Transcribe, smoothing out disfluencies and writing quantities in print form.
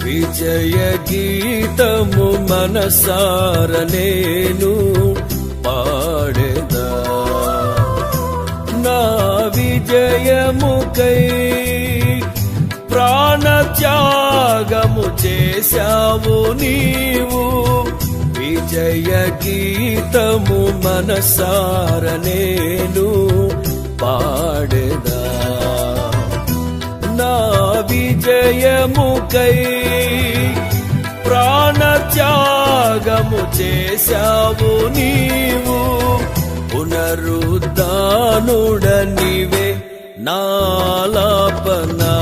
విజయ గీతము మనసార నేను పాడెదా. నా విజయముకై ప్రాణత్యాగము చేశావు నీవు. విజయ గీతము మనసార నేను పాడెదా. నా విజయముకై ప్రాణత్యాగము చేశావు నీవు. పునరుద్ధానుడ నీవే నాలాపనా.